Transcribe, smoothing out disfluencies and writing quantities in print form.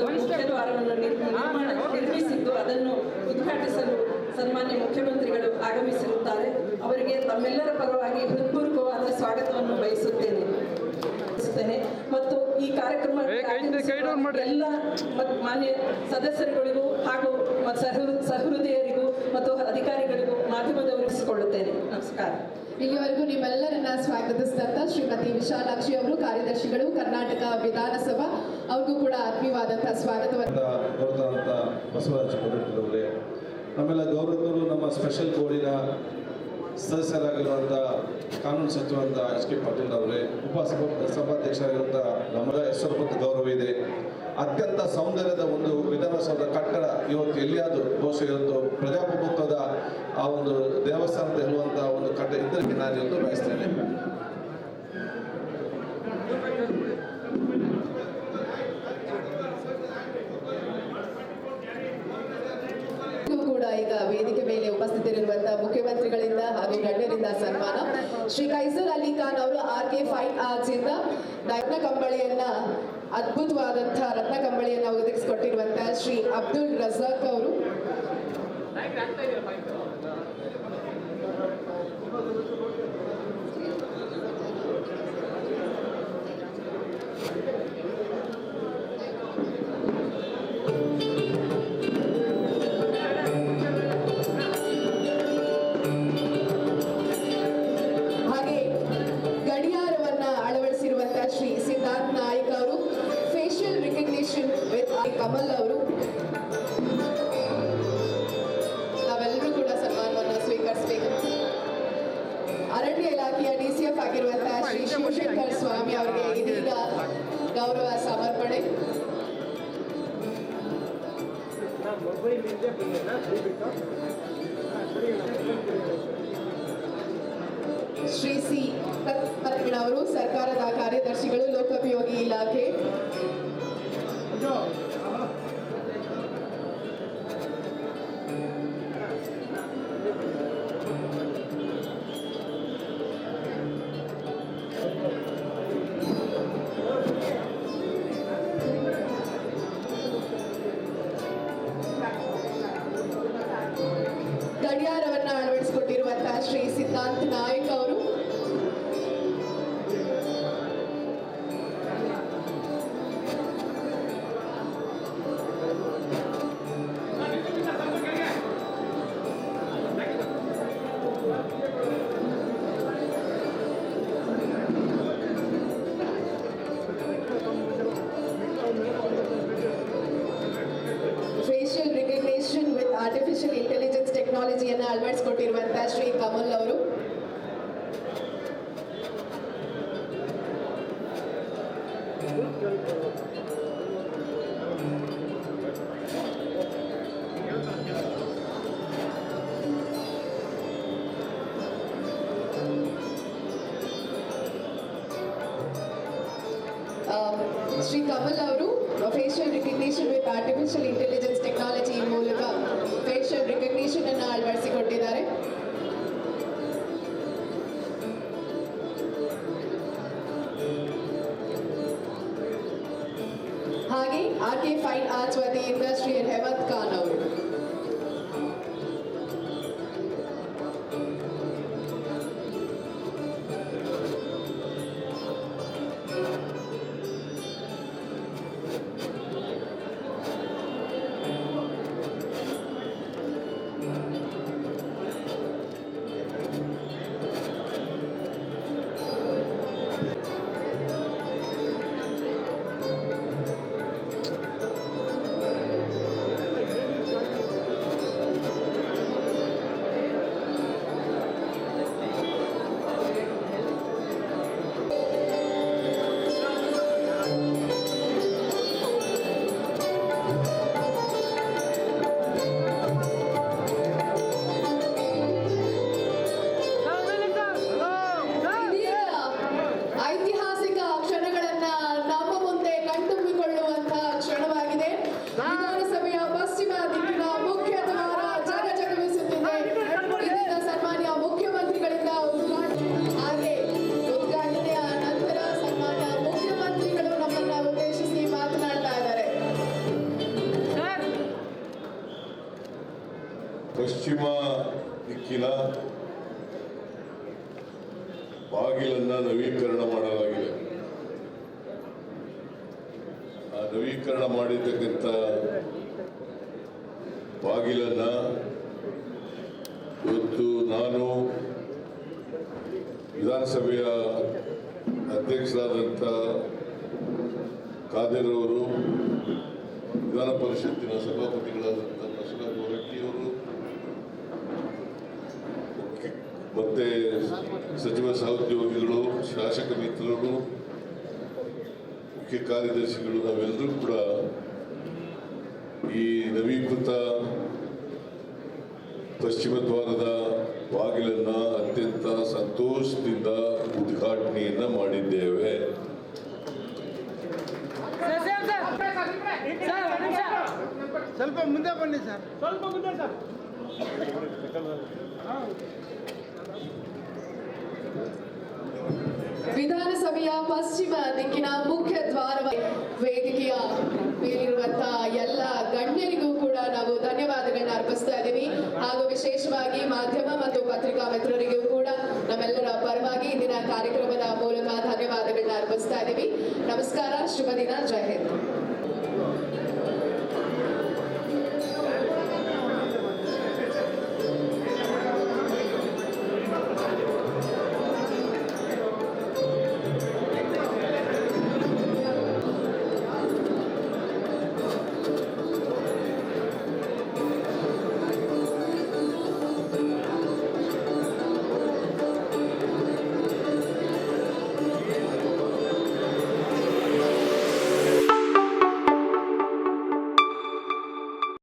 ಮುಖ್ಯದ್ವಾರವನ್ನು ನಿರ್ಮಿಸಿದ್ದು ಅದನ್ನು ಉದ್ಘಾಟಿಸಲು ಸನ್ಮಾನ್ಯ ಮುಖ್ಯಮಂತ್ರಿಗಳು ಆಗಮಿಸಿರುತ್ತಾರೆ. ಅವರಿಗೆ ತಮ್ಮೆಲ್ಲರ ಪರವಾಗಿ ಹೃತ್ಪೂರ್ವಕವಾದ ಸ್ವಾಗತವನ್ನು ಬಯಸುತ್ತೇನೆ. ಮತ್ತು ಈ ಕಾರ್ಯಕ್ರಮ ಎಲ್ಲ ಮಾನ್ಯ ಸದಸ್ಯರುಗಳಿಗೂ ಹಾಗೂ ಸಹೃದಯರಿಗೂ ಮತ್ತು ಅಧಿಕಾರಿಗಳಿಗೂ ಮಾಧ್ಯಮದವರಿಸಿಕೊಳ್ಳುತ್ತೇನೆ. ನಮಸ್ಕಾರ. ಇಲ್ಲಿವರೆಗೂ ನಿಮ್ಮೆಲ್ಲರನ್ನ ಸ್ವಾಗತಿಸಿದಂತ ಶ್ರೀಮತಿ ವಿಶಾಲಾಕ್ಷಿ ಅವರು, ಕಾರ್ಯದರ್ಶಿಗಳು, ಕರ್ನಾಟಕ ವಿಧಾನಸಭಾ, ಅವ್ರಿಗೂ ಕೂಡ ಆತ್ಮೀಯವಾದಂತಹ ಸ್ವಾಗತವನ್ನು. ಬಸವರಾಜ ಅವರೇ, ನಮ್ಮೆಲ್ಲ ಗೌರವರು, ನಮ್ಮ ಸ್ಪೆಷಲ್ ಕೋಡಿನ ಸದಸ್ಯರಾಗಿರುವಂಥ ಕಾನೂನು ಸಚಿವರಾದ ಎಚ್ ಕೆ ಪಾಟೀಲ್ ಅವರೇ, ಸಭಾಧ್ಯಕ್ಷರಾಗಿರುವಂಥ ನಮ್ಮದ ಹೆಸರು ಗೌರವ ಇದೆ. ಅತ್ಯಂತ ಸೌಂದರ್ಯದ ಒಂದು ವಿಧಾನಸೌಧ ಕಟ್ಟಡ ಇವತ್ತು ಎಲ್ಲಿಯಾದರೂ ಬಹುಶಃ ಇವತ್ತು ಪ್ರಜಾಪ್ರಭುತ್ವದ ಆ ಒಂದು ದೇವಸ್ಥಾನದ ಹೇಳುವಂಥ ಒಂದು ಕಟ್ಟಡ ಇದ್ದಕ್ಕೆ ನಾನು ಇವತ್ತು ಬಯಸ್ತೇನೆ. ಕೂಡ ಈಗ ವೇದಿಕೆ ಮೇಲೆ ಉಪಸ್ಥಿತರಿರುವಂತಹ ಮುಖ್ಯಮಂತ್ರಿಗಳಿಂದ ಹಾಗೂ ಗಣ್ಯರಿಂದ ಸನ್ಮಾನ. ಶ್ರೀ ಕೈಸರ್ ಅಲಿ ಖಾನ್ ಅವರು RK ಫೈನ್ ಆರ್ಟ್ಸ್ ಇಂದ ರತ್ನ ಕಂಬಳಿಯನ್ನ, ಅದ್ಭುತವಾದಂತಹ ರತ್ನ ಕಂಬಳಿಯನ್ನ ಒದಗಿಸಿಕೊಟ್ಟಿರುವಂತಹ ಶ್ರೀ ಅಬ್ದುಲ್ ರಜಾಕ್ ಅವರು, ಶ್ರೀ ಸಿದ್ಧಾರ್ಥ್ ನಾಯ್ಕ್ ಅವರು, ಫೇಶಿಯಲ್ ರಿಕಗ್ನಿಷನ್ ವಿತ್ ಕಮಲ್ ಅವರು, ನಾವೆಲ್ಲರೂ ಕೂಡ ಸನ್ಮಾನವನ್ನು ಸ್ವೀಕರಿಸಬೇಕು. ಅರಣ್ಯ ಇಲಾಖೆಯ DCF ಆಗಿರುವಂತಹ ಶ್ರೀ ಶಿವಶಂಕರ್ ಸ್ವಾಮಿ ಅವರಿಗೆ ಇದೀಗ ಗೌರವ ಸಮರ್ಪಣೆ. ಶ್ರೀ ಸಿ ಅವರು, ಸರ್ಕಾರದ ಕಾರ್ಯದರ್ಶಿಗಳು, ಲೋಕೋಪಯೋಗಿ ಇಲಾಖೆ. ಗಡಿಯಾರವನ್ನು ಅಳವಡಿಸಿಕೊಟ್ಟಿರುವಂತಹ ಶ್ರೀ ಸಿದ್ಧಾರ್ಥ್ ನಾಯ್ಕ್ ಅವರು, facial recognition with artificial intelligence ಟೆಕ್ನಾಲಜಿಯನ್ನು ಅಳವಡಿಸಿಕೊಟ್ಟಿರುವಂತಹ ಶ್ರೀ ಕಮಲ್ ಅವರು, ಶ್ರೀ ಕಮಲ್ ಅವರು facial recognition with artificial intelligence technology ಮೂಲಕ ಫೇಶಿಯಲ್ ರಿಕಗ್ನಿಷನ್ ಅನ್ನು ಅಳವಡಿಸಿಕೊಟ್ಟಿದ್ದಾರೆ. ಹಾಗೆ RK ಫೈನ್ ಆರ್ಟ್ಸ್ ವತಿಯಿಂದ ಶ್ರೀ ಹೇಮಂತ್ ಖಾನ್ ಅವರು. ಪಶ್ಚಿಮ ದಿಕ್ಕಿನ ಬಾಗಿಲನ್ನ ನವೀಕರಣ ಮಾಡಲಾಗಿದೆ. ಆ ನವೀಕರಣ ಮಾಡಿರ್ತಕ್ಕಂಥ ಬಾಗಿಲನ್ನ ಇವತ್ತು ನಾನು ವಿಧಾನಸಭೆಯ ಅಧ್ಯಕ್ಷರಾದಂಥ ಖಾದರ್ ಅವರು, ವಿಧಾನ ಪರಿಷತ್ತಿನ ಸಭಾಪತಿಗಳಾದಂಥ ಬಸವರಾಜ ಹೊರಟ್ಟಿಯವರು, ಮತ್ತೆ ಸಚಿವ ಸಹೋದ್ಯೋಗಿಗಳು, ಶಾಸಕ ಮಿತ್ರರು, ಮುಖ್ಯ ಕಾರ್ಯದರ್ಶಿಗಳು, ನಾವೆಲ್ಲರೂ ಕೂಡ ಈ ನವೀಕೃತ ಪಶ್ಚಿಮ ದ್ವಾರದ ಬಾಗಿಲನ್ನ ಅತ್ಯಂತ ಸಂತೋಷದಿಂದ ಉದ್ಘಾಟನೆಯನ್ನ ಮಾಡಿದ್ದೇವೆ. ಸ್ವಲ್ಪ ಮುಂದೆ ಬನ್ನಿ ಸರ್, ಸ್ವಲ್ಪ ಮುಂದೆ ಸರ್. ವಿಧಾನಸಭೆಯ ಪಶ್ಚಿಮ ದಿಕ್ಕಿನ ಮುಖ್ಯ ದ್ವಾರ ವೇದಿಕೆಯ ಮೇಲಿರುವಂತಹ ಎಲ್ಲ ಗಣ್ಯರಿಗೂ ಕೂಡ ನಾವು ಧನ್ಯವಾದಗಳನ್ನ ಅರ್ಪಿಸ್ತಾ ಇದ್ದೀವಿ. ಹಾಗೂ ವಿಶೇಷವಾಗಿ ಮಾಧ್ಯಮ ಮತ್ತು ಪತ್ರಿಕಾ ಮಿತ್ರರಿಗೂ ಕೂಡ ನಮ್ಮೆಲ್ಲರ ಪರವಾಗಿ ಇಂದಿನ ಕಾರ್ಯಕ್ರಮದ ಮೂಲಕ ಧನ್ಯವಾದಗಳನ್ನ ಅರ್ಪಿಸ್ತಾ ಇದ್ದೀವಿ. ನಮಸ್ಕಾರ, ಶುಭ ದಿನ, ಜೈ ಹಿಂದ್.